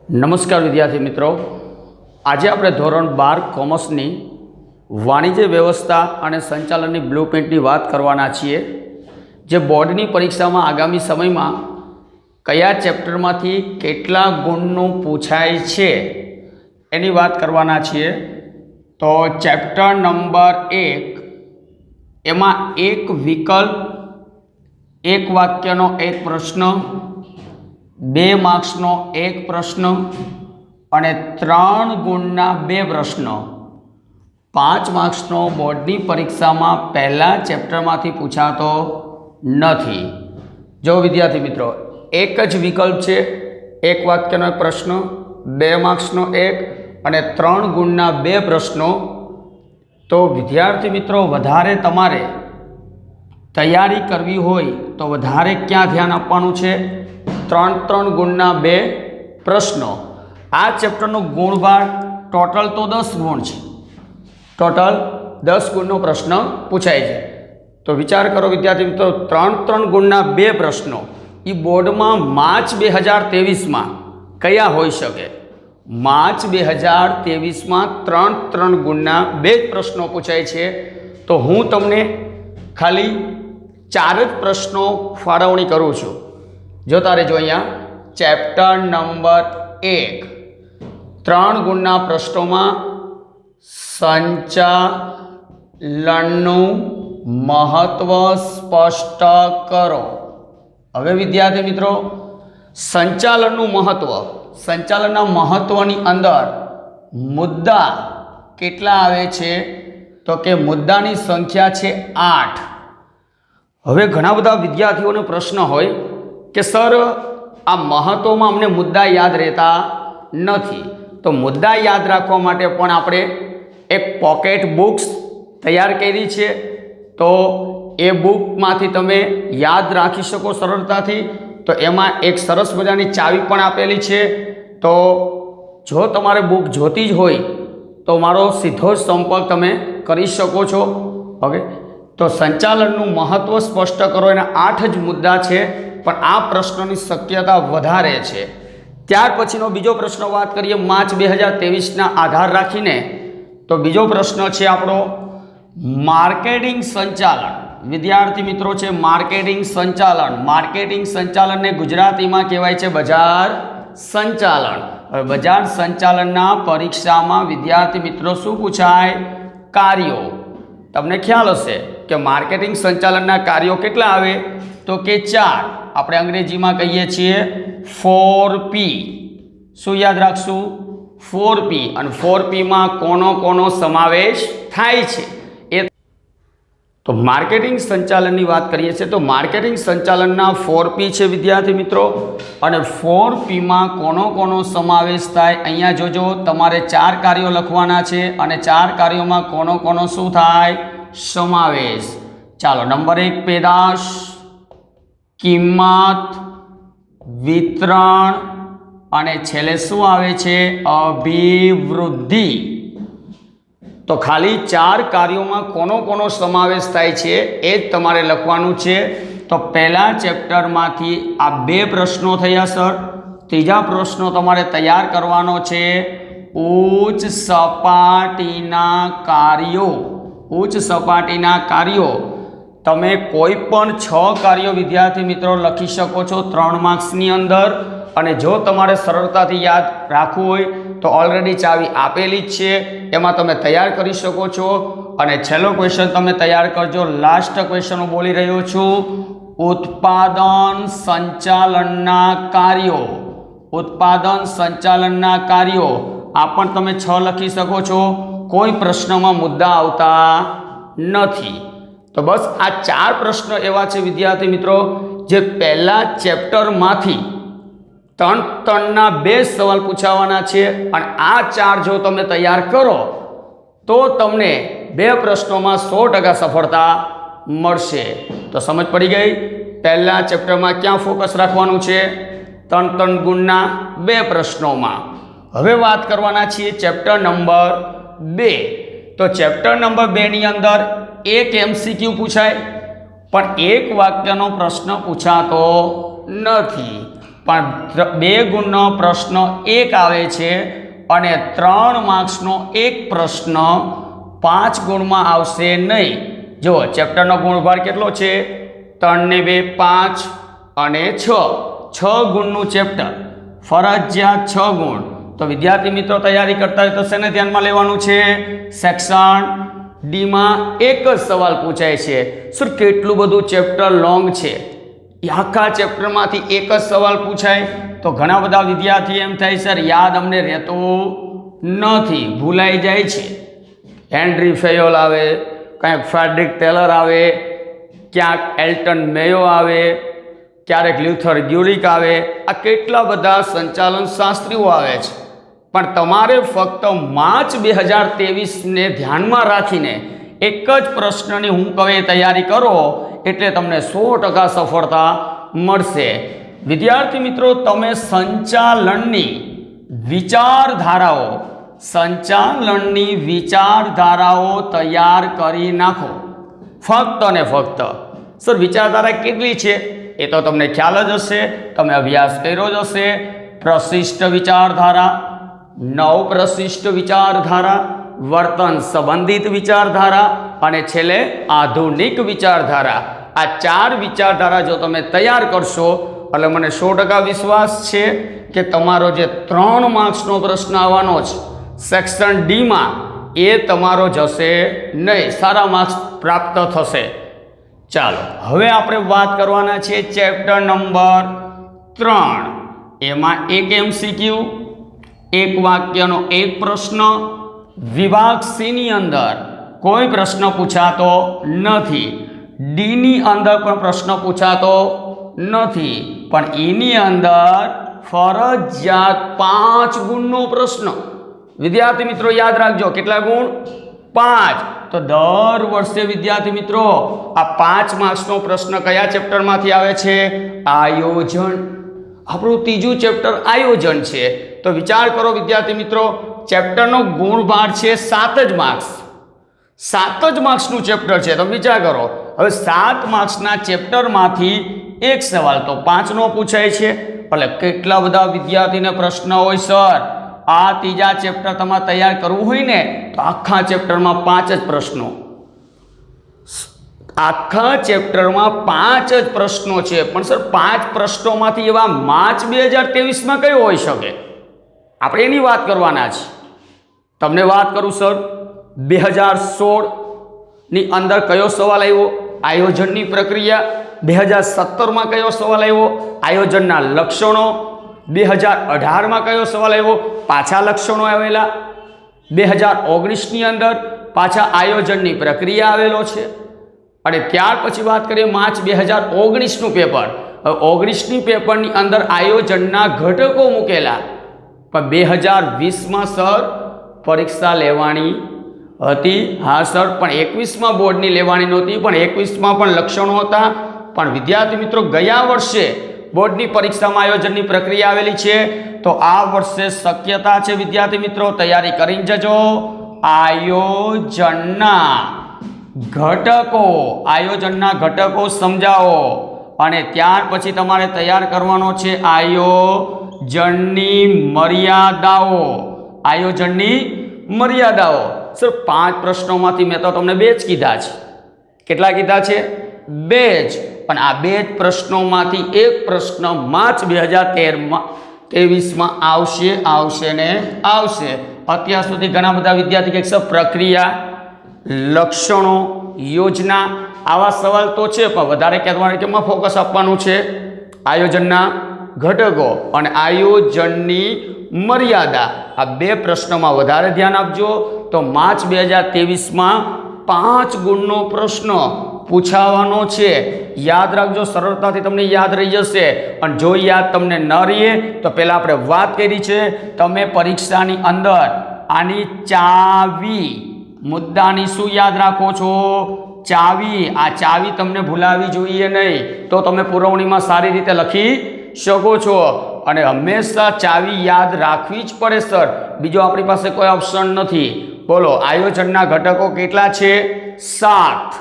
નમસ્કાર વિદ્યાર્થી મિત્રો, આજે આપણે ધોરણ 12 કોમર્સની વાણિજ્ય વ્યવસ્થા અને સંચાલનની બ્લુપ્રિન્ટની વાત કરવાના છીએ, જે બોર્ડની પરીક્ષામાં આગામી સમયમાં કયા ચેપ્ટરમાંથી કેટલા ગુણનું પૂછાય છે એની વાત કરવાના છીએ। તો ચેપ્ટર નંબર 1 એમાં એક વિકલ્પ, એક વાક્યનો એક પ્રશ્ન, 2 માર્ક્સનો એક પ્રશ્ન અને 3 ગુણના 2 પ્રશ્નો 5 માર્ક્સનો બોર્ડની પરીક્ષામાં પહેલા ચેપ્ટરમાંથી પૂછાતો નથી। જો વિદ્યાર્થી મિત્રો, એક જ વિકલ્પ છે, એક વાક્યનો એક પ્રશ્ન, 2 માર્ક્સનો એક અને 3 ગુણના 2 પ્રશ્નો। તો વિદ્યાર્થી મિત્રો, વધારે તમારે તૈયારી કરવી હોય તો વધારે ક્યાં ધ્યાન આપવાનું છે? 3 ગુણના 2 પ્રશ્નો। આ ચેપ્ટરનો ગુણભાર ટોટલ તો 10 ગુણ છે, ટોટલ 10 ગુણનો પ્રશ્ન પૂછાય છે। તો વિચાર કરો વિદ્યાર્થી મિત્રો, 3 ગુણના 2 પ્રશ્નો એ બોર્ડમાં માર્ચ 2023માં કયા હોઈ શકે? માર્ચ 2023માં 3 ગુણના 2 પ્રશ્નો પૂછાય છે। તો હું તમને ખાલી 4 જ પ્રશ્નો ફાળવણી કરું છું। જોતા રહેજો અહીંયા, ચેપ્ટર નંબર 1 3 ગુણના પ્રશ્નોમાં સંચાલનનું મહત્વ સ્પષ્ટ કરો। હવે વિદ્યાર્થી મિત્રો, સંચાલનનું મહત્વ, સંચાલનના મહત્વની અંદર મુદ્દા કેટલા આવે છે? તો કે મુદ્દાની સંખ્યા છે 8। હવે ઘણા બધા વિદ્યાર્થીઓનો પ્રશ્ન હોય કે સર, આ મહત્વમાં અમને મુદ્દા યાદ રહેતા નથી। તો મુદ્દા યાદ રાખવા માટે પણ આપણે એક પોકેટ બુક્સ તૈયાર કરી છે। તો એ બુકમાંથી તમે યાદ રાખી શકો સરળતાથી। તો એમાં એક સરસ મજાની ચાવી પણ આપેલી છે। તો જો તમારે બુક જોતી જ હોય તો મારો સીધો જ સંપર્ક તમે કરી શકો છો। ઓકે, તો સંચાલનનું મહત્વ સ્પષ્ટ કરો, એના 8 જ મુદ્દા છે, પણ આ પ્રશ્નની શક્યતા વધારે છે। ત્યાર પછીનો બીજો પ્રશ્ન વાત કરીએ માર્ચ 2023ના આધાર રાખીને, તો બીજો પ્રશ્ન છે આપણો માર્કેટિંગ સંચાલન। વિદ્યાર્થી મિત્રો છે માર્કેટિંગ સંચાલન। માર્કેટિંગ સંચાલનને ગુજરાતીમાં કહેવાય છે બજાર સંચાલન। હવે બજાર સંચાલનના પરીક્ષામાં વિદ્યાર્થી મિત્રો શું પૂછાય? કાર્યો। તમને ખ્યાલ હશે કે માર્કેટિંગ સંચાલનના કાર્યો કેટલા આવે? તો કે 4। આપણે અંગ્રેજીમાં કહીએ છીએ 4P। શું યાદ રાખશું? 4P। અને 4Pમાં કોનો સમાવેશ થાય છે એ તો માર્કેટિંગ સંચાલનની વાત કરીએ છીએ તો માર્કેટિંગ સંચાલનના 4P છે વિદ્યાર્થી મિત્રો। અને 4Pમાં કોનો સમાવેશ થાય? અહીંયા જોજો, તમારે 4 કાર્યો લખવાના છે અને 4 કાર્યોમાં કોનો શું થાય? સમાવેશ। ચાલો, નંબર 1 પેદાશ, કિંમત, વિતરણ અને છેલ્લે શું આવે છે? અભિવૃદ્ધિ। તો ખાલી 4 કાર્યોમાં કોનો સમાવેશ થાય છે એ જ તમારે લખવાનું છે। તો પહેલા ચેપ્ટરમાંથી આ 2 પ્રશ્નો થયા સર। ત્રીજા પ્રશ્નો તમારે તૈયાર કરવાનો છે ઉચ્ચ સપાટીના કાર્યો। ઉચ્ચ સપાટીના કાર્યો તમે કોઈ પણ 6 કાર્યો વિદ્યાર્થી મિત્રો લખી શકો છો 3 માર્ક્સની અંદર। અને જો તમારે સરળતાથી યાદ રાખવું હોય તો ઓલરેડી ચાવી આપેલી જ છે, એમાં તમે તૈયાર કરી શકો છો। અને છેલ્લો ક્વેશ્ચન તમે તૈયાર કરજો। લાસ્ટ ક્વેશ્ચન હું બોલી રહ્યો છું, ઉત્પાદન સંચાલનના કાર્યો। ઉત્પાદન સંચાલનના કાર્યો આ પણ તમે 6 લખી શકો છો, કોઈ પ્રશ્નમાં મુદ્દા આવતા નથી। તો બસ આ 4 પ્રશ્નો એવા છે વિદ્યાર્થી મિત્રો, જે પહેલા ચેપ્ટરમાંથી 3ના 2 સવાલ પૂછાવાના છે। અને આ 4 જો તમે તૈયાર કરો તો તમને 2 પ્રશ્નોમાં 100% સફળતા મળશે। તો સમજ પડી ગઈ? પહેલા ચેપ્ટરમાં ક્યાં ફોકસ રાખવાનું છે? 3 ગુણના 2 પ્રશ્નોમાં। હવે વાત કરવાના છીએ ચેપ્ટર નંબર 2। તો ચેપ્ટર નંબર 2ની અંદર એક MCQ પૂછાય, પણ એક વાક્યનો પ્રશ્ન પૂછાતો નથી। પણ 2 ગુણનો પ્રશ્ન 1 આવે છે અને 3 માર્ક્સનો એક પ્રશ્ન 5 ગુણમાં આવશે નહીં. જો ચેપ્ટરનો ગુણભાર કેટલો છે? 3 ને 2 5 અને 6 ગુણનું ચેપ્ટર, ફરજિયાત 6 ગુણ. તો વિદ્યાર્થી મિત્રો તૈયારી કરતા હોય તો શેને ધ્યાનમાં લેવાનું છે? સેક્શન ડીમાં એક જ સવાલ પૂછાય છે. સર કેટલું બધું ચેપ્ટર લોંગ છે, આખા ચેપ્ટરમાંથી એક જ સવાલ પૂછાય તો ઘણા બધા વિદ્યાર્થી એમ થાય સર યાદ અમને રહેતું નથી, ભૂલાઈ જાય છે. હેનરી ફેયોલ આવે, ક્યાંક ફ્રેડરિક ટેલર આવે, ક્યાંક એલ્ટન મેયો આવે, ક્યારેક લ્યુથર ગ્યુરિક આવે. આ કેટલા બધા સંચાલન શાસ્ત્રીઓ આવે છે. પણ તમારે ફક્ત માર્ચ 2023ને ધ્યાનમાં રાખીને એક જ પ્રશ્નની હું કહે તૈયારી કરો એટલે તમને 100% સફળતા મળશે. વિદ્યાર્થી મિત્રો, તમે સંચાલનની વિચારધારાઓ તૈયાર કરી નાખો. ફક્ત અને ફક્ત. સર વિચારધારા કેટલી છે એ તો તમને ખ્યાલ જ હશે, તમે અભ્યાસ કર્યો જ હશે. પ્રશિષ્ટ વિચારધારા, નવ પ્રશિષ્ટ વિચારધારા, વર્તન સંબંધિત વિચારધારા અને છેલ્લે આધુનિક વિચારધારા. આ 4 વિચારધારા જો તમે તૈયાર કરશો એટલે મને 100% વિશ્વાસ છે કે તમારો જે 3 માર્ક્સનો પ્રશ્ન આવવાનો છે સેક્શન ડીમાં એ તમારો જશે નહીં, સારા માર્ક્સ પ્રાપ્ત થશે. ચાલો હવે આપણે વાત કરવાના છે ચેપ્ટર નંબર 3. એમાં એક MCQ, એક વાક્યનો એક પ્રશ્ન. વિભાગ C ની અંદર કોઈ પ્રશ્ન પૂછાતો નથી, ડીની અંદર પણ પ્રશ્ન પૂછાતો નથી, પણ એની અંદર ફરજિયાત 5 ગુણનો પ્રશ્ન. વિદ્યાર્થી મિત્રો યાદ રાખજો, કેટલા ગુણ? 5. તો દર વર્ષે વિદ્યાર્થી મિત્રો આ 5 માર્ક્સનો પ્રશ્ન કયા ચેપ્ટરમાંથી આવે છે? આયોજન. આપણું 3જું ચેપ્ટર આયોજન છે. તો વિચાર કરો વિદ્યાર્થી મિત્રો, ચેપ્ટરનો ગુણભાર છે 7 જ માર્ક્સ. 7 જ માર્ક્સનું ચેપ્ટર છે. તમે વિચાર કરો, હવે 7 માર્ક્સના ચેપ્ટરમાંથી એક સવાલ તો 5નો પૂછાય છે. એટલે કેટલા બધા વિદ્યાર્થીને પ્રશ્ન હોય સર આ 3જા ચેપ્ટર તમારે તૈયાર કરવું હોય ને તો આખા ચેપ્ટરમાં 5 જ પ્રશ્નો. આખા ચેપ્ટરમાં 5 જ પ્રશ્નો છે. પણ સર 5 પ્રશ્નોમાંથી એવા માર્ચ 2023માં કયો હોઈ શકે? આપણે એની વાત કરવાના છે. તમને વાત કરું સર, 2016ની અંદર કયો સવાલ આવ્યો? આયોજનની પ્રક્રિયા. 2017માં કયો સવાલ આવ્યો? આયોજનના લક્ષણો. 2018માં કયો સવાલ આવ્યો? પાછા લક્ષણો આવેલા. 2019ની અંદર પાછા આયોજનની પ્રક્રિયા આવેલો છે. અને ત્યાર પછી વાત કરીએ માર્ચ 2019નું પેપર. હવે 19ની પેપરની અંદર આયોજનના ઘટકો મૂકેલા, પણ 2020માં સર પરીક્ષા લેવાની હતી. હા સર, પણ 21માં બોર્ડની લેવાની નહોતી, પણ 21માં પણ લક્ષણો હતા. પણ વિદ્યાર્થી મિત્રો ગયા વર્ષે બોર્ડની પરીક્ષામાં આયોજનની પ્રક્રિયા આવેલી છે. તો આ વર્ષે શક્યતા છે વિદ્યાર્થી મિત્રો, તૈયારી કરીને જજો. આયોજનના ઘટકો સમજાવો અને ત્યાર પછી તમારે તૈયાર કરવાનો છે આયોજનની મર્યાદાઓ. સર 5 પ્રશ્નોમાંથી મેં તો તમને 2 જ કીધા છે. કેટલા કીધા છે? 2 જ. પણ આ 2 જ પ્રશ્નોમાંથી એક પ્રશ્ન માર્ચ 2023માં આવશે ને આવશે. અત્યાર સુધી ઘણા બધા વિદ્યાર્થી કહે છે પ્રક્રિયા, લક્ષણો, યોજના આવા સવાલ તો છે, પણ વધારે તમારે કેમાં ફોકસ આપવાનું છે? આયોજનના ઘટકો અને આયોજનની મર્યાદા. આ 2 પ્રશ્નોમાં વધારે ધ્યાન આપજો. તો માર્ચ 2023માં 5 ગુણનો પ્રશ્ન પૂછાવાનો છે. યાદ રાખજો, સરળતાથી તમને યાદ રહી જશે. અને જો યાદ તમને ન રહીએ તો પહેલાં આપણે વાત કરી છે, તમે પરીક્ષાની અંદર આની ચાવી મુદ્દાની શું યાદ રાખો છો? ચાવી. આ ચાવી તમને ભૂલાવી જોઈએ નહીં, તો તમે પુરવણીમાં સારી રીતે લખી શકો છો. અને હંમેશા ચાવી યાદ રાખવી જ પડે સર, બીજો આપણી પાસે કોઈ ઓપ્શન નથી. બોલો, આયોજનના ઘટકો કેટલા છે? 7.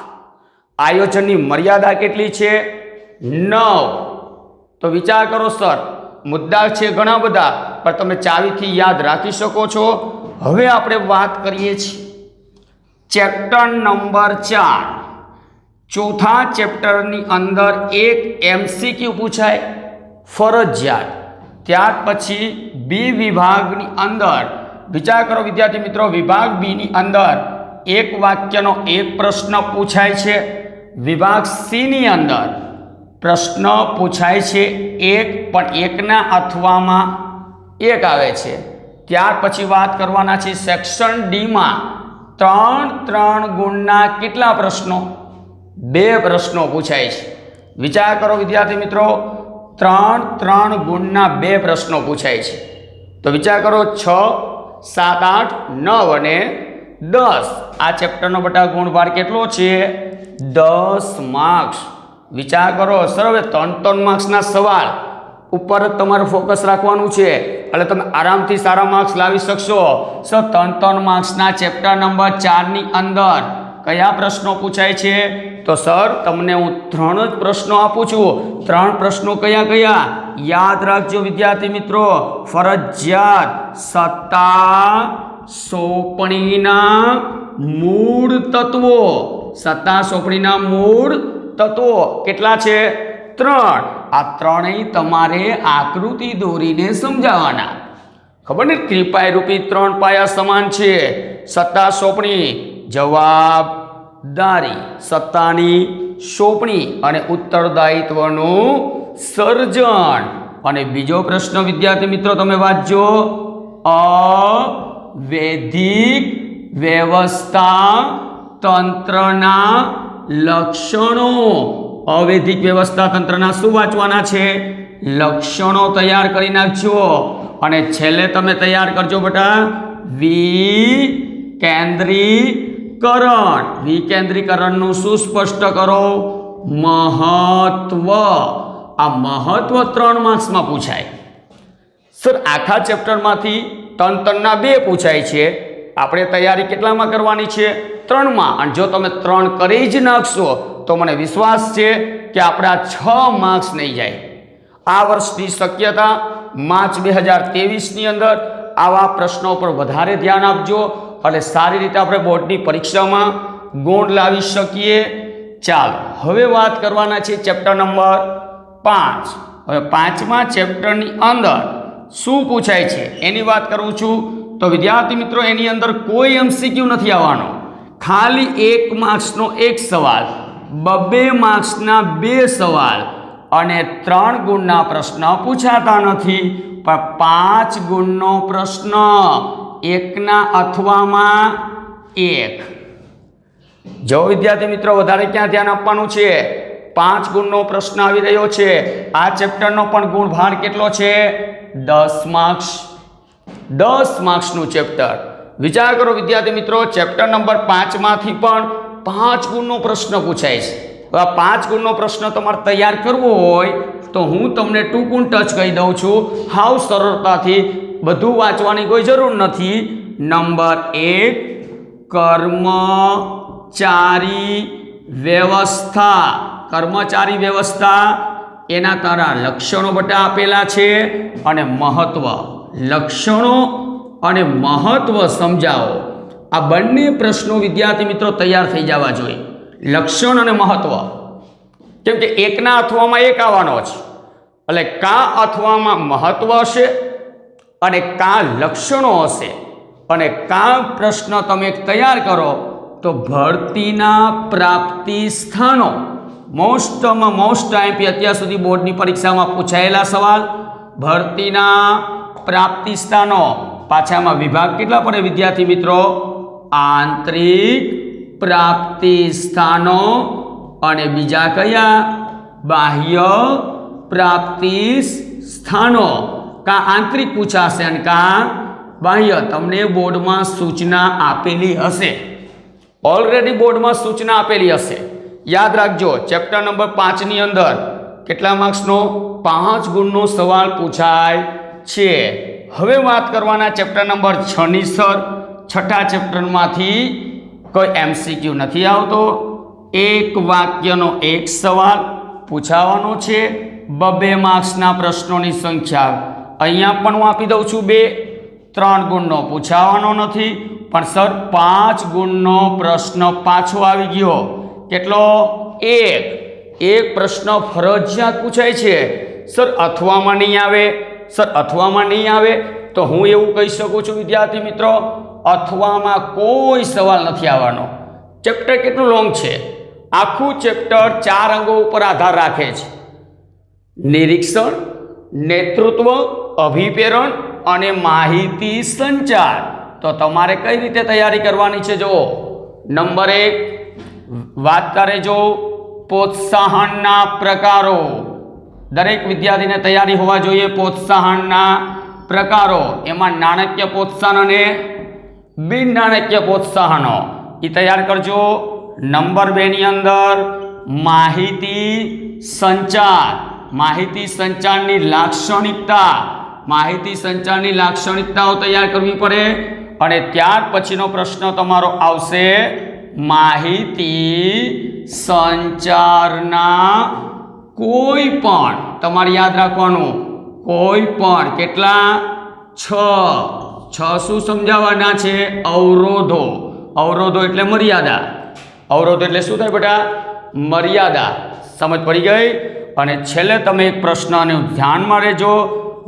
આયોજનની મર્યાદા કેટલી છે? 9. તો વિચાર કરો સર, મુદ્દા છે ઘણા બધા, પણ તમે ચાવીથી યાદ રાખી શકો છો. હવે આપણે વાત કરીએ છીએ ચેપ્ટર નંબર 4. ચોથા ચેપ્ટરની અંદર એક MCQ પૂછાય ફરજિયાત. ત્યાર પછી બી વિભાગની અંદર વિચાર કરો વિદ્યાર્થી મિત્રો, વિભાગ બીની અંદર એક વાક્યનો એક પ્રશ્ન પૂછાય છે. વિભાગ સીની અંદર પ્રશ્ન પૂછાય છે એક, પણ એકના અથવામાં એક આવે છે. ત્યાર પછી વાત કરવાના છે સેક્શન ડીમાં 3 ગુણના કેટલા પ્રશ્નો? 2 પ્રશ્નો પૂછાય છે. વિચાર કરો વિદ્યાર્થી મિત્રો, 3 ગુણના 2 પ્રશ્નો પૂછાય છે. તો વિચાર કરો 6, 7, 8, 9 અને 10. આ ચેપ્ટરનો બટા ગુણભાર કેટલો છે? 10 માર્ક્સ. વિચાર કરો સર, હવે 3 માર્ક્સના સવાલ ઉપર જ તમારે ફોકસ રાખવાનું છે, એટલે તમે આરામથી સારા માર્ક્સ લાવી શકશો. સર 3 માર્ક્સના ચેપ્ટર નંબર 4ની અંદર કયા પ્રશ્નો પૂછાય છે? તો સર તમને હું 3 જ પ્રશ્નો આપું છું. 3 પ્રશ્નો કયા કયા? યાદ રાખજો વિદ્યાર્થી મિત્રો, ફરજિયાત. સત્તા સોંપણીના મૂળ તત્વો. સત્તા સોંપણીના મૂળ તત્વો કેટલા છે? 3. આ ત્રણેય તમારે આકૃતિ દોરીને સમજાવવાના. ખબર ને, ત્રિપાય રૂપી 3 પાયા સમાન છે. સત્તા સોંપણી, જવાબદારી, સત્તાની સોંપણી અને ઉત્તરદાયિત્વનું સર્જન. અને બીજો પ્રશ્ન વિદ્યાર્થી મિત્રો તમે વાંચજો, અવૈધિક વ્યવસ્થા તંત્રના લક્ષણો. અવૈધિક વ્યવસ્થા તંત્રના શું વાંચવાના છે? લક્ષણો તૈયાર કરી નાખજો. અને છેલ્લે તમે તૈયાર કરજો બેટા વિકેન્દ્રીકરણ. વિકેન્દ્રીકરણનું શું સ્પષ્ટ કરો? મહત્વ. આ મહત્વ 3 માર્ક્સમાં પૂછાય. સર આખા ચેપ્ટરમાંથી 3 2 પૂછાય છે. આપણે તૈયારી કેટલામાં કરવાની છે? 3માં. અને જો તમે 3 કરી જ નાખશો તો મને વિશ્વાસ છે કે આપણા 6 માર્ક્સ નહીં જાય. આ વર્ષની શક્યતા માર્ચ 2023ની અંદર આવા પ્રશ્નો પર વધારે ધ્યાન આપજો, એટલે સારી રીતે આપણે બોર્ડની પરીક્ષામાં ગુણ લાવી શકીએ. ચાલો હવે વાત કરવાના છે ચેપ્ટર નંબર 5. હવે 5મા ચેપ્ટરની અંદર શું પૂછાય છે એની વાત કરું છું. તો વિદ્યાર્થી મિત્રો એની અંદર કોઈ MCQ નથી આવવાનો. ખાલી 1 માર્ક્સનો 1 સવાલ, 2 માર્ક્સના 2 સવાલ અને 3 ગુણના પ્રશ્ન પૂછાતા નથી. પણ 5 ગુણનો પ્રશ્ન, એકના અથવામાં 1. જો વિદ્યાર્થી મિત્રો વધારે ક્યાં ધ્યાન આપવાનું છે? 5 ગુણનો પ્રશ્ન આવી રહ્યો છે. આ ચેપ્ટરનો પણ ગુણભાર કેટલો છે? 10 માર્ક્સ. 10 માર્ક્સનું ચેપ્ટર. વિચાર કરો વિદ્યાર્થી મિત્રો, ચેપ્ટર નંબર 5માંથી પણ 5 ગુણનો પ્રશ્ન પૂછાય છે. હવે આ 5 ગુણનો પ્રશ્ન તમારે તૈયાર કરવો હોય તો હું તમને ટૂંકું ટચ કહી દઉં છું, હાવ સરળતાથી. બધું વાંચવાની કોઈ જરૂર નથી. નંબર 1, કર્મચારી વ્યવસ્થા. કર્મચારી વ્યવસ્થા, એના તારા લક્ષણો બટા આપેલા છે અને મહત્વ. લક્ષણો અને મહત્વ સમજાવો. આ બંને પ્રશ્નો વિદ્યાર્થી મિત્રો તૈયાર થઈ જવા જોઈએ. લક્ષણ અને મહત્વ, કેમ કે એકના અથવામાં 1 આવવાનો છે, એટલે કા અથવામાં મહત્વ હશે અને કા લક્ષણો હશે. અને કા પ્રશ્ન તમે તૈયાર કરો તો ભરતીના પ્રાપ્તિ સ્થાનો. મોસ્ટમાં મોસ્ટ આઈએમપી અત્યાર સુધી બોર્ડની પરીક્ષામાં પૂછાયેલા સવાલ. ભરતીના પ્રાપ્તિ સ્થાનો. પાછામાં વિભાગ કેટલા પડે વિદ્યાર્થી મિત્રો? આંતરિક પ્રાપ્તિ સ્થાનો અને બીજા કયા? બાહ્ય પ્રાપ્તિ સ્થાનો. કા આંતરિક પૂછાશે અને કા બાહ્ય. તમને બોર્ડમાં સૂચના આપેલી હશે, ઓલરેડી બોર્ડમાં સૂચના આપેલી હશે. યાદ રાખજો, ચેપ્ટર નંબર 5ની અંદર કેટલા માર્ક્સનો? 5 ગુણનો સવાલ પૂછાય છે. હવે વાત કરવાના ચેપ્ટર નંબર 6ની. સર 6થા ચેપ્ટરમાંથી કોઈ MCQ નથી આવતો. 1 વાક્યનો 1 સવાલ પૂછાવાનો છે. 2 માર્ક્સના પ્રશ્નોની સંખ્યા અહીંયા પણ હું આપી દઉં છું 2 3 ગુણનો પૂછાવાનો નથી પણ સર 5 ગુણનો પ્રશ્ન પાછો આવી ગયો કેટલો એક પ્રશ્ન ફરજિયાત પૂછાય છે સર અથવામાં નહીં આવે સર અથવામાં નહીં આવે તો હું એવું કહી શકું છું વિદ્યાર્થી મિત્રો અથવામાં કોઈ સવાલ નથી આવવાનો ચેપ્ટર કેટલું લોંગ છે આખું ચેપ્ટર 4 અંગો ઉપર આધાર રાખે છે નિરીક્ષણ નેતૃત્વ અભિપ્રેરણ અને માહિતી સંચાર તો તમારે કઈ રીતે તૈયારી કરવાની છે જો નંબર 1 વાત કરે જો પ્રોત્સાહનના પ્રકારો દરેક વિદ્યાર્થીને તૈયારી હોવા જોઈએ પ્રોત્સાહનના પ્રકારો એમાં નાણાકીય પ્રોત્સાહન અને બિન નાણાકીય પ્રોત્સાહનો એ તૈયાર કરજો નંબર 2 ની અંદર માહિતી સંચારની લાક્ષણિકતાઓ તૈયાર કરવી પડે અને ત્યાર પછીનો પ્રશ્ન તમારો આવશે માહિતી સંચારના કોઈ પણ તમારે યાદ રાખવાનું કોઈ પણ કેટલા 6 શું સમજાવવાના છે અવરોધો એટલે મર્યાદા અવરોધ એટલે શું થાય બેટા મર્યાદા સમજ પડી ગઈ અને છેલ્લે તમે એક પ્રશ્નને ધ્યાનમાં રહેજો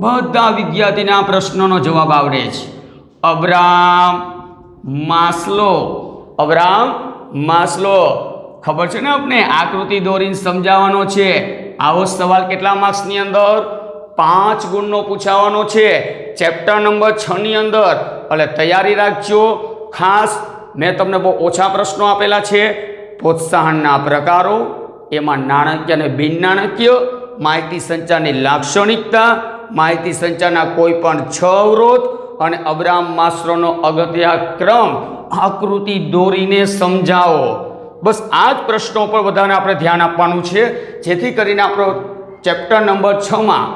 બધા વિદ્યાર્થીને આ પ્રશ્નનો જવાબ આવડે છે અબ્રાહમ માસ્લો ખબર છે ને આપણે આકૃતિ દોરીને સમજાવવાનો છે આવો સવાલ કેટલા માર્ક્સની અંદર 5 ગુણનો પૂછાવાનો છે ચેપ્ટર નંબર 6 ની અંદર એટલે તૈયારી રાખજો ખાસ મેં તમને બહુ ઓછા પ્રશ્નો આપેલા છે પ્રોત્સાહનના પ્રકારો એમાં નાણાકીય અને બિન નાણાકીય માહિતી સંચારની લાક્ષણિકતા માહિતી સંચારના કોઈ પણ 6 અવરોધ અને અબ્રાહમ માસ્લોનો અગત્યક્રમ આકૃતિ દોરીને સમજાવો બસ આ જ પ્રશ્નો પર બધાને આપણે ધ્યાન આપવાનું છે જેથી કરીને આપણો ચેપ્ટર નંબર 6 માં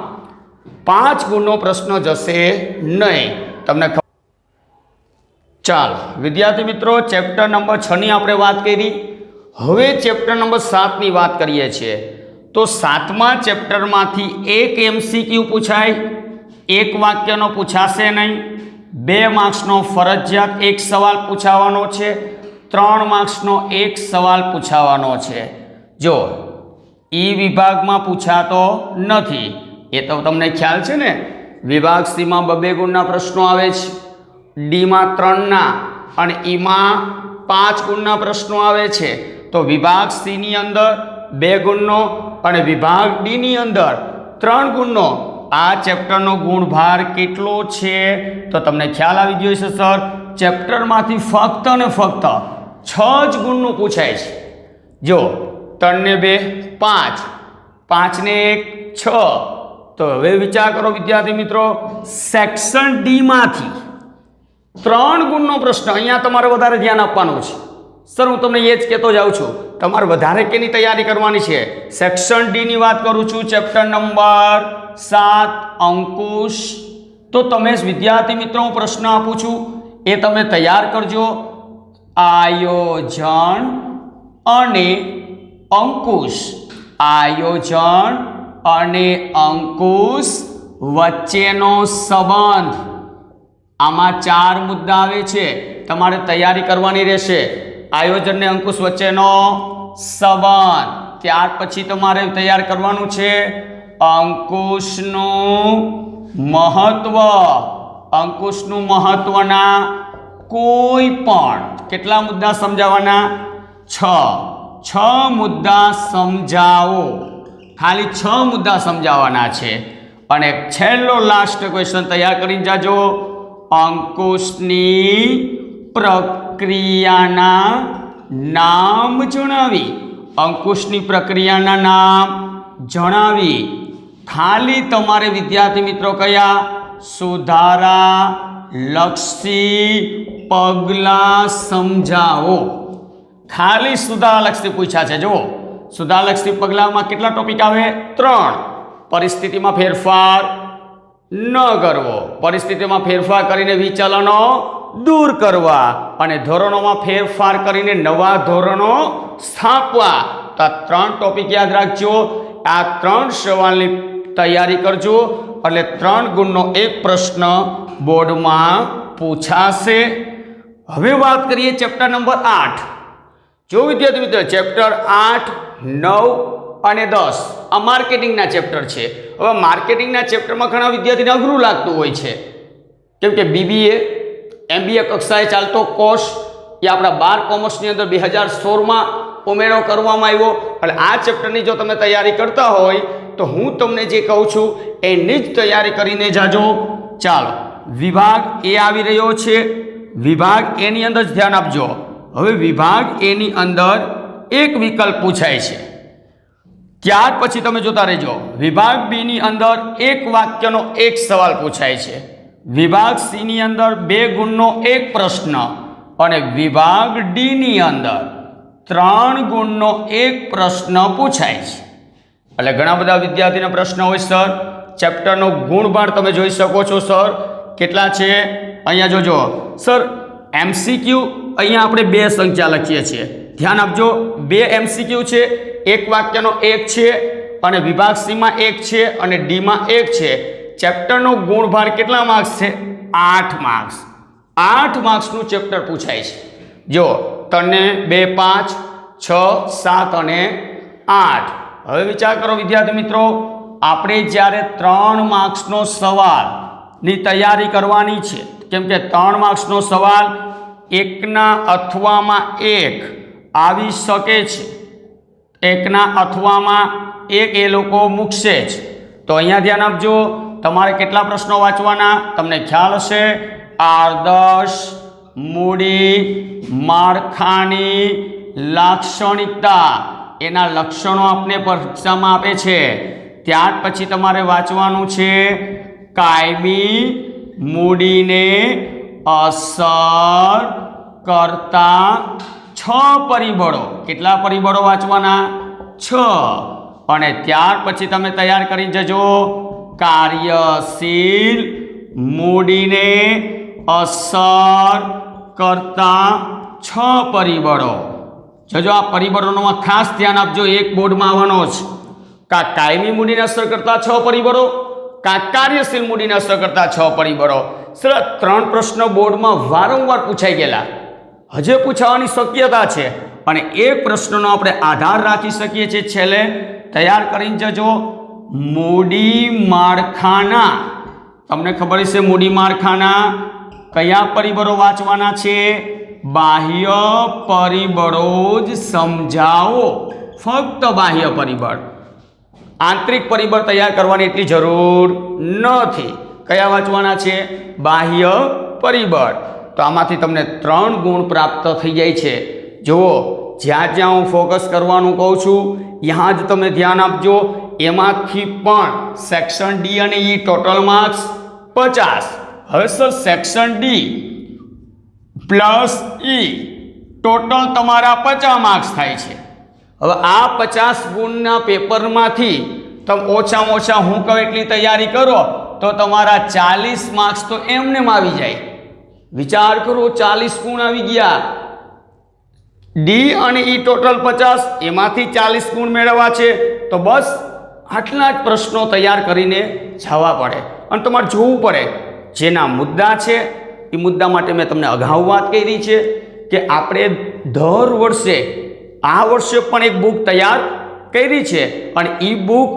5 ગુણનો પ્રશ્ન જશે નહીં તમને ચાલો વિદ્યાર્થી મિત્રો ચેપ્ટર નંબર 6 ની આપણે વાત કરી હવે ચેપ્ટર નંબર 7 ની વાત કરીએ છીએ તો 7મા ચેપ્ટરમાંથી એક એમસીક્યુ પૂછાય એક વાક્યનો પૂછાશે નહીં 2 માર્ક્સનો ફરજિયાત એક સવાલ પૂછાવાનો છે 3 માર્ક્સનો એક સવાલ પૂછાવાનો છે જો ઈ વિભાગમાં પૂછાતો નથી એ તો તમને ખ્યાલ છે ને વિભાગ સીમાં 2 ગુણના પ્રશ્નો આવે છે ડીમાં 3ના અને ઈમાં 5 ગુણના પ્રશ્નો આવે છે તો વિભાગ સીની અંદર 2 ગુણનો અને વિભાગ ડીની અંદર 3 ગુણનો આ ચેપ્ટરનો ગુણભાર કેટલો છે તો તમને ખ્યાલ આવી ગયો છે સર ચેપ્ટરમાંથી ફક્ત અને ફક્ત 6 જ ગુણનું પૂછાય છે જો 3 ને 2 5 5 ને 1 6 તો હવે વિચાર કરો વિદ્યાર્થી મિત્રો સેક્શન ડી માંથી 3 ગુણનો પ્રશ્ન અહીંયા તમારે વધારે ધ્યાન આપવાનું છે સર હું તમને એ જ કહેતો જાઉં છું તમારે વધારે કેની તૈયારી કરવાની છે સેક્શન ડી ની વાત કરું છું ચેપ્ટર નંબર 7 અંકુશ તો તમે વિદ્યાર્થી મિત્રો હું પ્રશ્ન આપું છું એ તમે તૈયાર કરજો આયોજન અને અંકુશ વચ્ચેનો સંબંધ આમાં 4 મુદ્દા આવે છે તમારે તૈયારી કરવાની રહેશે આયોજન ને અંકુશ વચ્ચેનો સંબંધ ત્યાર પછી તમારે તૈયાર કરવાનું છે અંકુશનું મહત્વના કોઈ પણ કેટલા મુદ્દા સમજાવવાના 6 મુદ્દા સમજાવો ખાલી 6 મુદ્દા સમજાવવાના છે અને છેલ્લો લાસ્ટ ક્વેશ્ચન તૈયાર કરીને જાજો અંકુશની પ્રક્રિયાના નામ જણાવી ખાલી તમારે વિદ્યાર્થી મિત્રો કયા સુધારા લક્ષી પગલાં સમજાવો ખાલી સુધારાલક્ષી પૂછ્યા છે જુઓ સુધારાલક્ષી પગલાંમાં કેટલા ટોપિક આવે 3 પરિસ્થિતિમાં ફેરફાર ન કરવો પરિસ્થિતિમાં ફેરફાર કરીને વિચલનો દૂર કરવા અને ધોરણોમાં ફેરફાર કરીને નવા ધોરણો સ્થાપવા તો આ 3 ટોપિક યાદ રાખજો આ 3 સવાલની તૈયારી કરજો, એટલે 3 ગુણનો એક પ્રશ્ન બોર્ડમાં પૂછાશે. હવે વાત કરીએ ચેપ્ટર નંબર 8. જો વિદ્યાર્થી મિત્રો ચેપ્ટર 8, 9 અને 10 આ માર્કેટિંગના ચેપ્ટર છે. હવે માર્કેટિંગના ચેપ્ટરમાં ઘણા વિદ્યાર્થીને અઘરું લાગતું હોય છે, કેમ કે BBA MBA કક્ષાએ ચાલતો કોર્સ એ આપણા 12 કોમર્સની અંદર 2016માં ઉમેરો કરવામાં આવ્યો. એટલે આ ચેપ્ટરની જો તમે તૈયારી કરતા હોય તો હું તમને જે કહું છું એની જ તૈયારી કરીને જાજો. ચાલો, વિભાગ એ આવી રહ્યો છે. વિભાગ એની અંદર જ ધ્યાન આપજો. હવે વિભાગ એની અંદર એક વિકલ્પ પૂછાય છે, ત્યાર પછી તમે જોતા રહેજો. વિભાગ બી ની અંદર એક વાક્યનો એક સવાલ પૂછાય છે. વિભાગ સી ની અંદર 2 ગુણનો એક પ્રશ્ન અને વિભાગ ડી ની અંદર 3 ગુણનો એક પ્રશ્ન પૂછાય છે. એટલે ઘણા બધા વિદ્યાર્થીના પ્રશ્ન હોય, સર ચેપ્ટરનો ગુણભાર તમે જોઈ શકો છો. સર કેટલા છે અહીંયા જોજો. સર MCQ અહીંયા આપણે 2 સંખ્યા લખીએ છીએ, ધ્યાન આપજો. 2 MCQ છે, એક વાક્યનો એક છે અને વિભાગ સીમાં એક છે અને ડીમાં એક છે. ચેપ્ટરનો ગુણભાર કેટલા માર્ક્સ છે? 8 માર્ક્સ. 8 માર્ક્સનું ચેપ્ટર પૂછાય છે. જો તમને 2, 5, 6, 7 અને 8. હવે વિચાર કરો વિદ્યાર્થી મિત્રો, આપણે જ્યારે 3 માર્ક્સનો સવાલની તૈયારી કરવાની છે, કેમ કે 3 માર્ક્સનો સવાલ એકના અથવામાં એક આવી શકે છે. એકના અથવામાં એક એ લોકો મૂકશે જ. તો અહીંયા ધ્યાન આપજો, તમારે કેટલા પ્રશ્નો વાંચવાના તમને ખ્યાલ હશે. આદર્શ, મૂડી, માળખાની લાક્ષણિકતા, એના લક્ષણો આપને પરીક્ષામાં આપે છે. ત્યાર પછી તમારે વાંચવાનું છે કાયમી મૂડીને અસર કરતા 6 પરિબળો. કેટલા પરિબળો વાંચવાના? 6. અને ત્યાર પછી તમે તૈયાર કરી જજો કાર્યશીલ મૂડીને અસર કરતા 6 પરિબળો. જો આ પરિબળોમાં ખાસ ધ્યાન આપજો, એક બોર્ડમાં આવવાનો છે. કાયમી મૂડીને અસર કરતા 6 પરિબળો, કાર્યશીલ મૂડીને અસર કરતા 6 પરિબળો. સર 3 પ્રશ્નો બોર્ડમાં વારંવાર પૂછાઈ ગયેલા, હજે પૂછાવાની શક્યતા છે અને એક પ્રશ્નનો આપણે આધાર રાખી શકીએ છીએ. છેલ્લે તૈયાર કરીને જજો. મૂડી માળખાના, તમને ખબર છે મૂડી માળખાના કયા પરિબળો વાંચવાના છે? બાહ્ય પરિબળો જ સમજાવો, ફક્ત બાહ્ય પરિબળ. આંતરિક પરિબળ તૈયાર કરવાની એટલી જરૂર નથી. કયા વાંચવાના છે? બાહ્ય પરિબળ. તો આમાંથી તમને 3 ગુણ પ્રાપ્ત થઈ જાય છે. જુઓ, જ્યાં જ્યાં હું ફોકસ કરવાનું કહું છું ત્યાં જ તમે ધ્યાન આપજો. એમાંથી પણ સેક્શન ડી અને ઈ ટોટલ માર્ક્સ 50. હવે સર સેક્શન ડી પ્લસ ઈ ટોટલ તમારા 50 માર્ક્સ થાય છે. હવે આ 50 ગુણના પેપરમાંથી તમે ઓછામાં ઓછા હું કહું એટલી તૈયારી કરો તો તમારા 40 માર્ક્સ તો એમનેમ આવી જાય. વિચાર કરો, 40 ગુણ આવી ગયા. ડી અને ઈ ટોટલ 50, એમાંથી 40 ગુણ મેળવવા છે તો બસ આટલા જ પ્રશ્નો તૈયાર કરીને જવા પડે અને તમારે જોવું પડે. જેના મુદ્દા છે એ મુદ્દા માટે મેં તમને અગાઉ વાત કરી છે કે આપણે દર વર્ષે, આ વર્ષે પણ એક બુક તૈયાર કરી છે અને એ બુક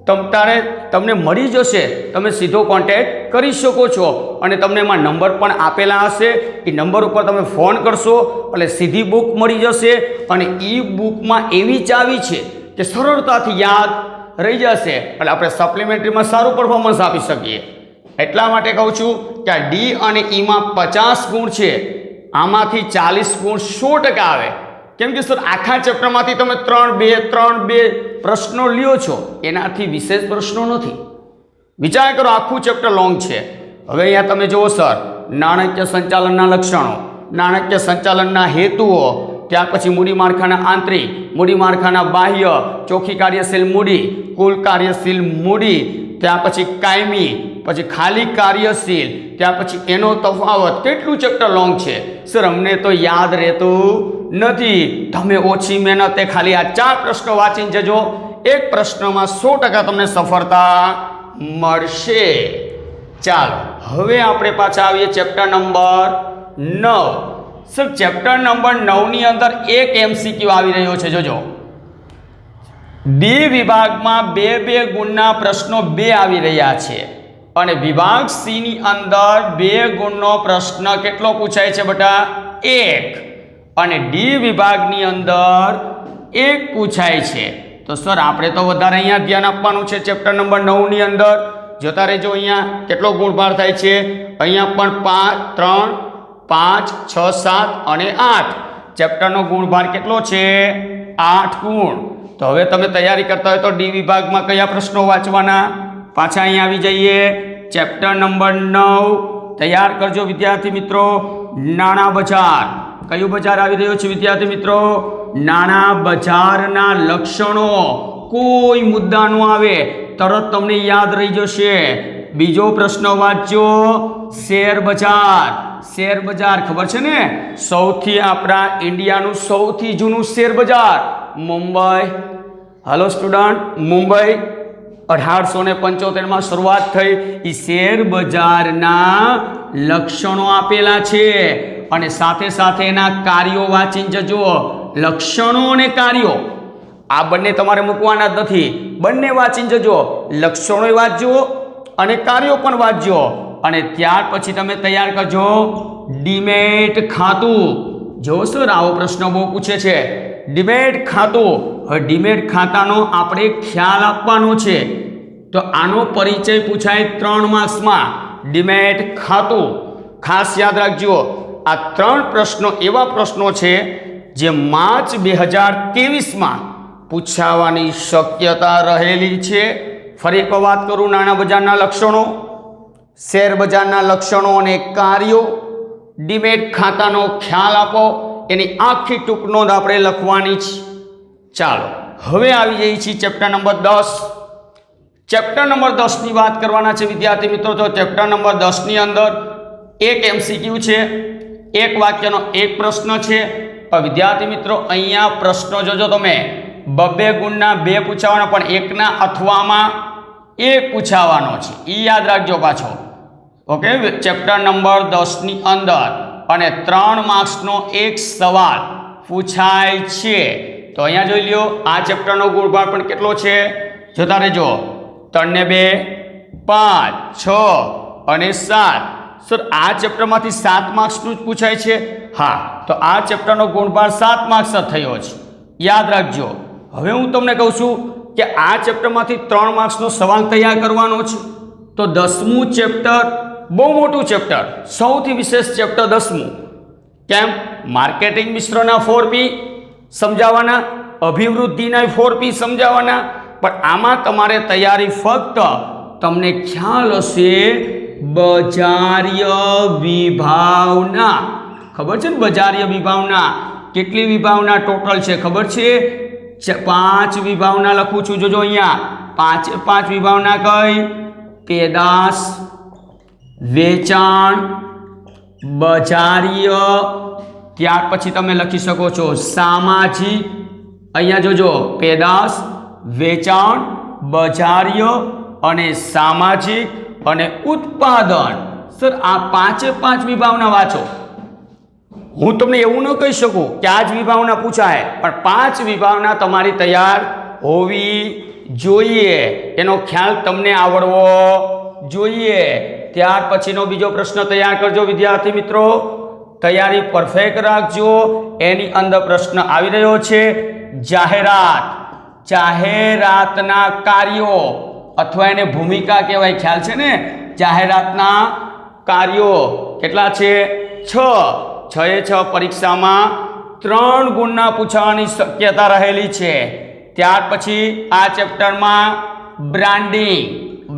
તમને મળી જશે. તમે સીધો કોન્ટેક્ટ કરી શકો છો અને તમને એમાં નંબર પણ આપેલા હશે. એ નંબર ઉપર તમે ફોન કરશો એટલે સીધી બુક મળી જશે. અને એ બુકમાં એવી ચાવી છે કે સરળતાથી યાદ રહી જશે, એટલે આપણે સપ્લિમેન્ટરીમાં સારું પરફોર્મન્સ આપી શકીએ. એટલા માટે કહું છું કે આ ડી અને ઈમાં 50 ગુણ છે, આમાંથી 40 ગુણ 100% આવે. કેમ કે સર આખા ચેપ્ટરમાંથી તમે 3-2 પ્રશ્નો લ્યો છો, એનાથી વિશેષ પ્રશ્નો નથી. વિચાર કરો, આખું ચેપ્ટર લોંગ છે. હવે અહીંયા તમે જુઓ સર, નાણાકીય સંચાલનના લક્ષણો, નાણાકીય સંચાલનના હેતુઓ, ત્યાર પછી મૂડી માળખાના આંતરિક, મૂડી માળખાના બાહ્ય, ચોખ્ખી કાર્યશીલ મૂડી, કુલ કાર્યશીલ મૂડી, ત્યાર પછી કાયમી, પછી ખાલી કાર્યશીલ, ત્યાર પછી એનો તફાવત. કેટલું ચેપ્ટર લોંગ છે સર, અમને તો યાદ રહેતું નથી. તમે ઓછી મહેનતે ખાલી આ 4 પ્રશ્નો વાંચીને જજો, એક પ્રશ્નમાં 100% તમને સફળતા મળશે। ચાલો હવે આપણે પાછા આવીએ chapter number 9। Sir chapter number 9 ની અંદર એક MCQ આવી રહ્યો છે, જોજો। બી વિભાગમાં 2 ગુણના પ્રશ્નો 2 આવી રહ્યા છે અને વિભાગ સી ની અંદર 2 ગુણનો પ્રશ્ન કેટલો પૂછાય છે બેટા? 1 અને ડી વિભાગની અંદર 1 પૂછાય છે। તો સર આપણે તો વધારે અહીંયા ધ્યાન આપવાનું છે ચેપ્ટર નંબર 9 ની અંદર। જોતા રહેજો અહીંયા કેટલો ગુણભાર થાય છે। અહીંયા પણ 3, 5, 6, 7 અને 8 ચેપ્ટરનો ગુણભાર કેટલો છે? 8 ગુણ। તો હવે તમે તૈયારી કરતા હોય તો ડી વિભાગમાં કયા પ્રશ્નો વાંચવાના? પાછા અહીંયા આવી જઈએ ચેપ્ટર નંબર 9 તૈયાર કરજો વિદ્યાર્થી મિત્રો। નાણાં બજાર, કયું બજાર આવી રહ્યું છે વિદ્યાર્થી મિત્રો? નાણાં બજારના લક્ષણો। કોઈ મુદ્દા ન આવે તરત તમને યાદ રહી જશે। બીજો પ્રશ્ન વાંચજો, શેર બજાર। શેર બજાર ખબર છે ને, સૌથી આપણા ઇન્ડિયાનું સૌથી જૂનું શેર બજાર મુંબઈ। હાલો સ્ટુડન્ટ, મુંબઈ 1875માં શરૂઆત થઈ। એ શેર બજારના લક્ષણો આપેલા છે અને સાથે સાથે એના કાર્યો વાંચી જજો। લક્ષણો અને કાર્યો આ બંને તમારે મૂકવાના જ નથી, બંને વાંચી જજો। લક્ષણો વાંચજો અને કાર્યો પણ વાંચજો અને ત્યાર પછી તમે તૈયાર કરજો ડીમેટ ખાતું। જો સર આવો પ્રશ્ન બહુ પૂછે છે, ડીમેટ ખાતું। હવે ડીમેટ ખાતાનો આપણે ખ્યાલ આપવાનો છે, તો આનો પરિચય પૂછાય 3 માર્ક્સમાં। ડીમેટ ખાતું ખાસ યાદ રાખજો। આ 3 પ્રશ્નો એવા પ્રશ્નો છે જે માર્ચ 2023માં પૂછાવાની શક્યતા રહેલી છે। ફરી એક વાત કરું, નાણાં બજારના લક્ષણો, શેર બજારના લક્ષણો અને કાર્યો, ડીમેટ ખાતાનો ખ્યાલ આપો, એની આખી ટૂંક નોંધ આપણે લખવાની છે। ચાલો હવે આવી જઈએ છીએ ચેપ્ટર નંબર 10। ચેપ્ટર નંબર 10 ની વાત કરવાના છે વિદ્યાર્થી મિત્રો। તો ચેપ્ટર નંબર 10 ની અંદર એક MCQ છે, એક વાક્યનો એક પ્રશ્ન છે। પણ વિદ્યાર્થી મિત્રો અહીંયા પ્રશ્નો જોજો તમે, 2 ગુણના 2 પૂછાવાના, પણ એકના અથવામાં 1 પૂછાવાનો છે, એ યાદ રાખજો પાછો। ઓકે, ચેપ્ટર નંબર 10 ની અંદર અને 3 માર્ક્સનો એક સવાલ પૂછાય છે। તો અહીંયા જોઈ લ્યો, આ ચેપ્ટરનો ગુણભાર પણ કેટલો છે જોતા રહેજો। 3 ને 2 5, 6 અને 7। સર આ ચેપ્ટરમાંથી 7 માર્ક્સનું જ પૂછાય છે? હા, તો આ ચેપ્ટરનો ગુણભાર 7 માર્ક્સ જ થયો છે, યાદ રાખજો। હવે હું તમને કહું છું કે આ ચેપ્ટરમાંથી 3 માર્ક્સનો સવાલ તૈયાર કરવાનો છે। તો 10મું ચેપ્ટર બહુ મોટું ચેપ્ટર, સૌથી વિશેષ ચેપ્ટર 10મું। કેમ? માર્કેટિંગ મિશ્રના 4P સમજાવવાના, અભિવૃદ્ધિના 4P સમજાવવાના, પણ આમાં તમારે તૈયારી ફક્ત તમને ખ્યાલ હશે બજારીય વિભાવના। ખબર છે ને બજારીય વિભાવના? કેટલી વિભાવના ટોટલ છે ખબર છે? 5 વિભાવના લખું છું, જોજો અહીંયા 5 વિભાવના કઈ? પેદાશ, વેચાણ, બજારીય, ત્યાર પછી તમે લખી શકો છો સામાજિક। અહીંયા જોજો પેદાશ, વેચાણ, બજારીય અને સામાજિક અને ઉત્પાદન। સર આ 5 વિભાવના વાંચો। હું તમને એવું ન કહી શકું કે આ જ વિભાવના પૂછાય, પણ 5 વિભાવના તમારી તૈયાર હોવી જોઈએ, એનો ખ્યાલ તમને આવડવો જોઈએ। ત્યાર પછીનો બીજો પ્રશ્ન તૈયાર કરજો વિદ્યાર્થી મિત્રો, તૈયારી પરફેક્ટ રાખજો। એની અંદર પ્રશ્ન આવી રહ્યો છે જાહેરાત। જાહેરાતના કાર્યો અથવા એને ભૂમિકા કહેવાય, ખ્યાલ છે ને? જાહેરાતના કાર્યો કેટલા છે? 6 પરીક્ષામાં 3 ગુણના પૂછવાની શક્યતા રહેલી છે। ત્યાર પછી આ ચેપ્ટરમાં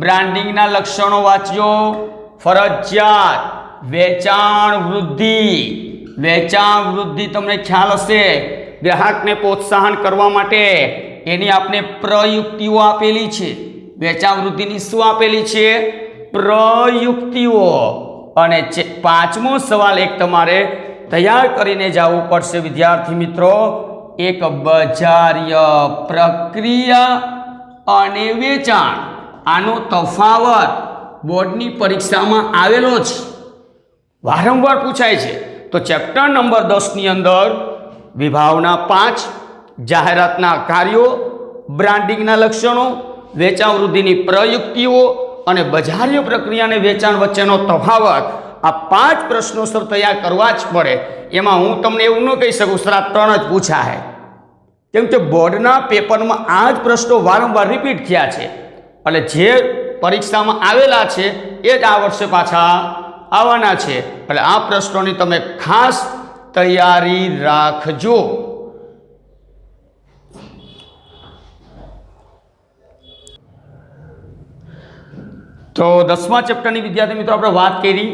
બ્રાન્ડિંગના લક્ષણો વાંચજો ફરજિયાત। વેચાણ વૃદ્ધિ તમને ખ્યાલ હશે, ગ્રાહકને પ્રોત્સાહન કરવા માટે એની આપણે પ્રયુક્તિઓ આપેલી છે। વેચાણ વૃદ્ધિની શું આપેલી છે? પ્રયુક્તિઓ। અને 5મો સવાલ એક તમારે તૈયાર કરીને જવું પડશે વિદ્યાર્થી મિત્રો, એક બજારીય પ્રક્રિયા અને વેચાણ, આનો તફાવત બોર્ડની પરીક્ષામાં આવેલો જ વારંવાર પૂછાય છે. તો ચેપ્ટર નંબર 10ની અંદર વિભાવના 5, જાહેરાતના કાર્યો, બ્રાન્ડિંગના લક્ષણો, વેચાણ વૃદ્ધિની પ્રયુક્તિઓ અને બજારીય પ્રક્રિયા અને વેચાણ વચ્ચેનો તફાવત, આ 5 પ્રશ્નોત્તર તૈયાર કરવા જ પડે. એમાં હું તમને એવું ન કહી શકું સર આ 3 જ પૂછાય, કેમ કે બોર્ડના પેપરમાં આ જ પ્રશ્નો વારંવાર રિપીટ થયા છે. એટલે જે પરીક્ષામાં આવેલા છે એ જ આ વર્ષે પાછા આવવાના છે. એટલે આ પ્રશ્નોની તમે ખાસ તૈયારી રાખજો. તો 10મા ચેપ્ટરની વિદ્યાર્થી મિત્રો આપણે વાત કરી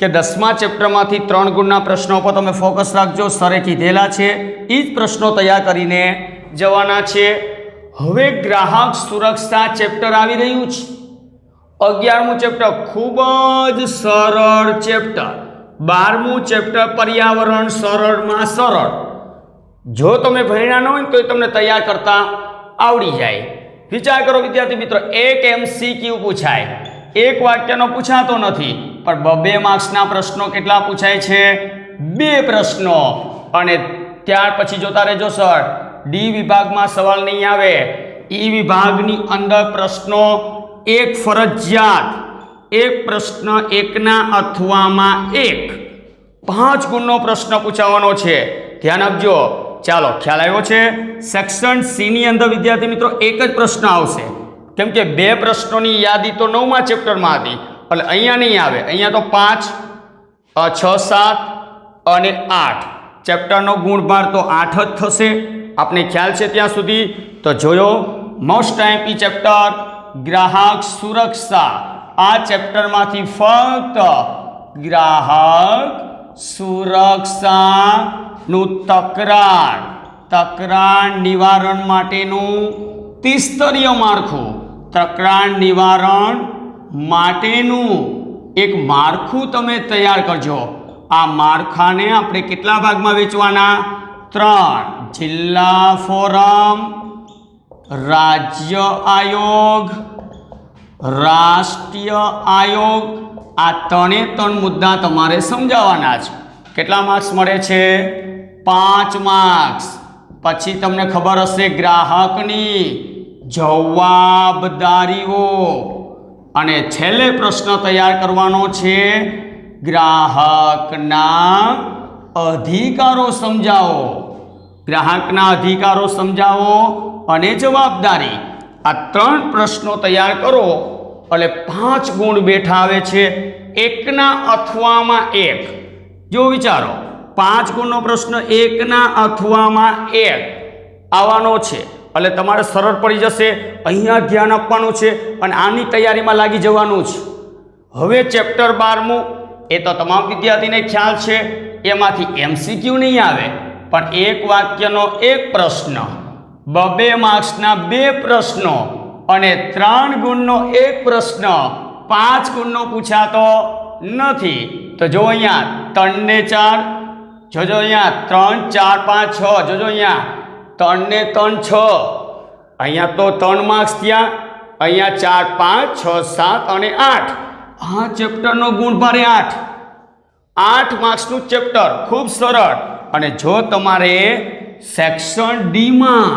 કે 10મા ચેપ્ટરમાંથી 3 ગુણના પ્રશ્નો પર તમે ફોકસ રાખજો. સરે કીધેલા છે એ જ પ્રશ્નો તૈયાર કરીને જવાના છે. હવે ગ્રાહક સુરક્ષા ચેપ્ટર આવી રહ્યું છે. 11મું ચેપ્ટર ખૂબ જ સરળ ચેપ્ટર. 12મું ચેપ્ટર પર્યાવરણ સરળમાં સરળ. જો તમે ભણ્યા ન હોય તો તમને તૈયાર કરતા આવડી જાય. વિચાર કરો વિદ્યાર્થી મિત્રો, એક MCQ પૂછાય, એક વાક્યનો પૂછાતો નથી, પણ 2 માર્ક્સના પ્રશ્નો કેટલા પૂછાય છે? 2 પ્રશ્નો. અને ત્યાર પછી જોતા રહેજો સર, ડી વિભાગમાં સવાલ નહીં આવે. ઈ વિભાગની અંદર પ્રશ્નો એક ફરજિયાત, એક પ્રશ્ન એકના અથવામાં એક, 5 ગુણનો પ્રશ્ન પૂછાવાનો છે. ધ્યાન આપજો. ચાલો, ખ્યાલ આવ્યો છે? સેક્શન C ની અંદર વિદ્યાર્થી મિત્રો એક જ પ્રશ્ન આવશે, કેમ કે 2 પ્રશ્નોની યાદી તો 9મા ચેપ્ટરમાં હતી, એટલે અહીંયા નહીં આવે. અહીંયા તો 5, 6, 7 અને 8 ચેપ્ટરનો ગુણભાર તો 8 જ થશે. આપને ખ્યાલ છે ત્યાં સુધી? તો જોયો, મોસ્ટ આઈએમપી ચેપ્ટર ગ્રાહક સુરક્ષા. આ ચેપ્ટરમાંથી ફક્ત ગ્રાહક સુરક્ષાનું તકરાર નિવારણ માટેનું ત્રિસ્તરીય માળખું, તકરાર નિવારણ માટેનું એક માળખું તમે તૈયાર કરજો. આ માળખાને આપણે કેટલા ભાગમાં વેચવાના? 3. જિલ્લા ફોરમ, રાજ્ય આયોગ, રાષ્ટ્રીય આયોગ. આ 3 મુદ્દા તમારે સમજાવવાના છે. કેટલા માર્ક્સ મળે છે? 5 માર્ક્સ. પછી તમને ખબર હશે ગ્રાહકની જવાબદારીઓ, અને છેલ્લે પ્રશ્ન તૈયાર કરવાનો છે ગ્રાહકના અધિકારો સમજાવો. ગ્રાહકના અધિકારો સમજાવો અને જવાબદારી. આ 3 પ્રશ્નો તૈયાર કરો એટલે 5 ગુણ બેઠા આવે છે એકના અથવામાં એક. જો વિચારો, 5 ગુણનો પ્રશ્ન એકના અથવામાં એક આવવાનો છે, એટલે તમારે સરળ પડી જશે. અહીંયા ધ્યાન આપવાનું છે અને આની તૈયારીમાં લાગી જવાનું છે. હવે ચેપ્ટર 12મું, એ તો તમામ વિદ્યાર્થીને ખ્યાલ છે, એમાંથી MCQ નહીં આવે, પણ એક વાક્યનો એક પ્રશ્ન, 2 માર્ક્સના 2 પ્રશ્નો અને 3 ગુણનો એક પ્રશ્ન, 5 ગુણનો પૂછાતો નથી. તો જો અહીંયા 3 ને 4, જોજો અહીંયા 3, 4, 5, 6, જોજો અહીંયા 3 ને 3, 6, અહીંયા તો 3 માર્ક્સ થયા, અહીંયા 4, 5, 6, 7 અને 8. આ ચેપ્ટરનો ગુણભાર 8. 8 માર્ક્સનું ચેપ્ટર, ખૂબ સરળ. અને જો તમારે સેક્શન ડીમાં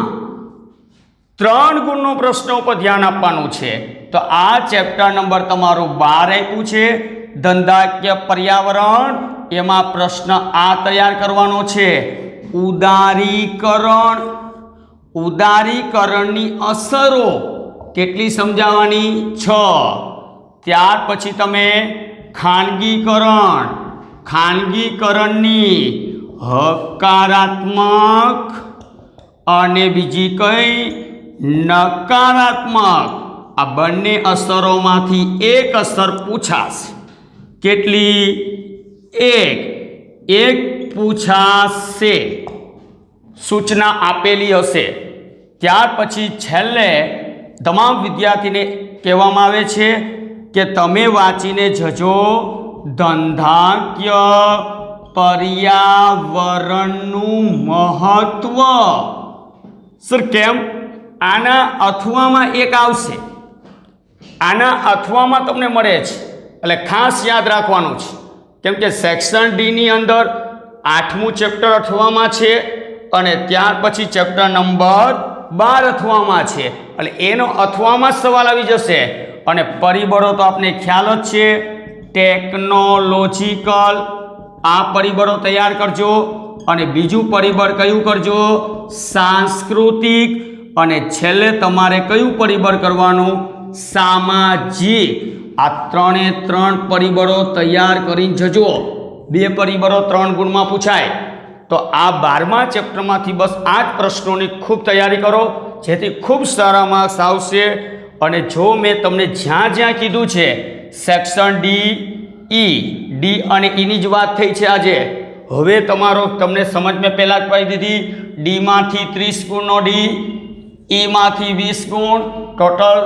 3 ગુણનો પ્રશ્ન ઉપર ધ્યાન આપવાનું છે, તો આ ચેપ્ટર નંબર તમારું 12 આપ્યું છે, ધંધાકીય પર્યાવરણ. એમાં પ્રશ્ન આ તૈયાર કરવાનો છે, ઉદારીકરણ. ઉદારીકરણની અસરો કેટલી સમજાવવાની? 6. ત્યાર પછી તમે ખાનગીકરણ, ખાનગીકરણની હકારાત્મક અને બીજી કઈ નકારાત્મક, આ બંને અસરોમાંથી એક અસર પૂછાશે. કેટલી? એક પૂછાશે, સૂચના આપેલી હશે. ત્યાર પછી છેલ્લે તમામ વિદ્યાર્થીને કહેવામાં આવે છે કે તમે વાંચીને જજો ધંધાકીય પર્યાવરણનું મહત્વ. સર કેમ? આના અથવામાં એક આવશે, આના અથવામાં તમને મળે છે એટલે ખાસ યાદ રાખવાનું છે, કેમ કે સેક્શન ડીની અંદર 8મું ચેપ્ટર અથવામાં છે અને ત્યાર પછી ચેપ્ટર નંબર 12 અથવામાં છે એટલે એનો અથવામાં જ સવાલ આવી જશે. અને પરિબળો તો આપને ખ્યાલ જ છે, ટેકનોલોજીકલ આ પરિબળો તૈયાર કરજો અને બીજું પરિબળ કયું કરજો, સાંસ્કૃતિક, અને છેલ્લે તમારે કયું પરિબળ કરવાનું, સામાજિક. આ 3 પરિબળો તૈયાર કરીને જજો. 2 પરિબળો 3 ગુણમાં પૂછાય. તો આ 12મા ચેપ્ટરમાંથી બસ આ જ પ્રશ્નોની ખૂબ તૈયારી કરો જેથી ખૂબ સારા માર્ક્સ આવશે. અને જો મેં તમને જ્યાં જ્યાં કીધું છે સેક્શન ડી, ઈ, ડી અને ઈની જ વાત થઈ છે આજે. હવે તમને સમજ મેં પહેલાં જ પાડી દીધી. ડીમાંથી 30 ગુણનો ડી, ઈમાંથી 20 ગુણ, ટોટલ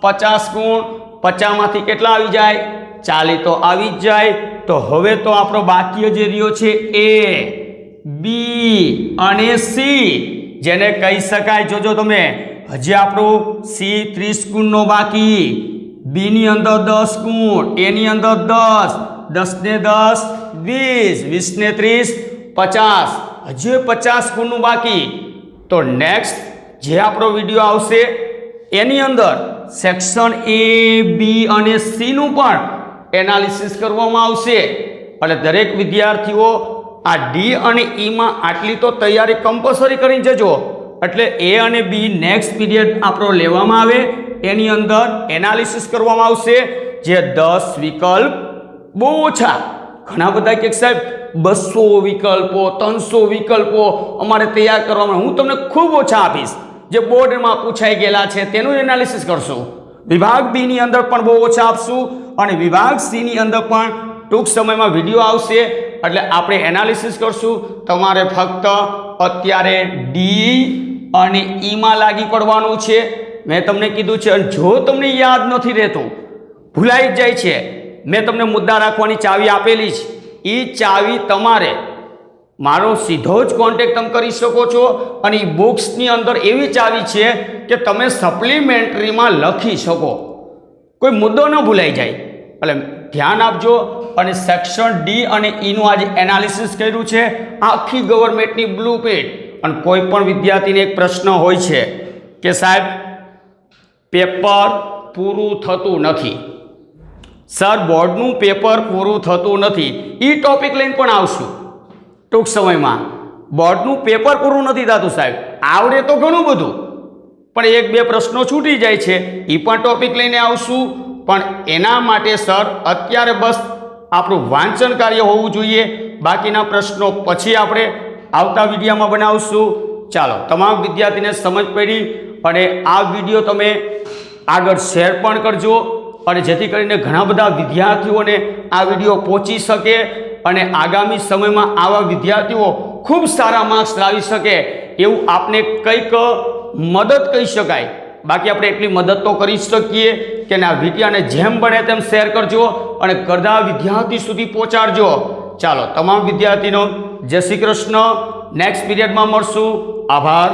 50 ગુણ. 50માંથી કેટલા આવી જાય, 40 તો આવી જ જાય. તો હવે તો આપણો બાકી જે રહ્યો છે એ, બી અને સી, જેને કહી શકાય, જોજો તમે હજી આપણું સી 30 ગુણનો બાકી, બીની અંદર 10 ગુણ, એની અંદર 10, 10 ને 10 20, 20 ને 30 50, હજી 50 ગુણનું બાકી. તો નેક્સ્ટ જે આપણો વિડીયો આવશે એની અંદર સેક્શન એ, બી અને સીનું પણ એનાલિસિસ કરવામાં આવશે. એટલે દરેક વિદ્યાર્થીઓ આ ડી અને ઈમાં આટલી તો તૈયારી કમ્પલસરી કરીને જજો. એટલે એ અને બી નેક્સ્ટ પીરિયડ આપણો લેવામાં આવે એની અંદર એનાલિસિસ કરવામાં આવશે. જે 10 વિકલ્પ બહુ ઓછા, ઘણા બધા કે સાહેબ 200 વિકલ્પો 300 વિકલ્પો અમારે તૈયાર કરવામાં, હું તમને ખૂબ ઓછા આપીશ. જે બોર્ડમાં પૂછાઈ ગયેલા છે તેનું એનાલિસિસ કરશું. વિભાગ બીની અંદર પણ બહુ ઓછા આપશું અને વિભાગ સીની અંદર પણ ટૂંક સમયમાં વિડીયો આવશે એટલે આપણે એનાલિસિસ કરશું. તમારે ફક્ત અત્યારે ડી અને ઈમાં લાગી પડવાનું છે. મેં તમને કીધું છે, જો તમને યાદ નથી રહેતું, ભૂલાઈ જ જાય છે, મેં તમને મુદ્દા રાખવાની ચાવી આપેલી છે. એ ચાવી તમારે મારો સીધો જ કોન્ટેક્ટ તમે કરી શકો છો. અને એ બુક્સની અંદર એવી ચાવી છે કે તમે સપ્લિમેન્ટરીમાં લખી શકો, કોઈ મુદ્દો ન ભૂલાઈ જાય. એટલે ધ્યાન આપજો. અને સેક્શન ડી અને ઈનું આજે એનાલિસિસ કર્યું છે, આખી ગવર્મેન્ટની બ્લુપ્રિન્ટ. અને કોઈ પણ વિદ્યાર્થીને એક પ્રશ્ન હોય છે કે સાહેબ પેપર પૂરું થતું નથી, સર બોર્ડનું પેપર પૂરું થતું નથી. એ ટોપિક લઈને પણ આવશું ટૂંક સમયમાં. બોર્ડનું પેપર પૂરું નથી થતું સાહેબ, આવડે તો ઘણું બધું પણ 1-2 પ્રશ્નો છૂટી જાય છે, એ પણ ટોપિક લઈને આવશું. પણ એના માટે સર અત્યારે બસ આપણું વાંચન કાર્ય હોવું જોઈએ, બાકીના પ્રશ્નો પછી આપણે આવતા વિડીયોમાં બનાવશું. ચાલો, તમામ વિદ્યાર્થીને સમજ પડી અને આ વિડીયો તમે આગળ શેર પણ કરજો અને જેથી કરીને ઘણા બધા વિદ્યાર્થીઓને આ વિડીયો પહોંચી શકે અને આગામી સમયમાં આવા વિદ્યાર્થીઓ ખૂબ સારા માર્ક્સ લાવી શકે એવું આપને કંઈક મદદ કહી શકાય. બાકી આપણે એટલી મદદ તો કરી જ શકીએ કે આ વિડીયોને જેમ બને તેમ શેર કરજો અને બધા વિદ્યાર્થી સુધી પહોંચાડજો. ચાલો, તમામ વિદ્યાર્થીનો જય શ્રી કૃષ્ણ. નેક્સ્ટ પીરિયડમાં મળશું. આભાર.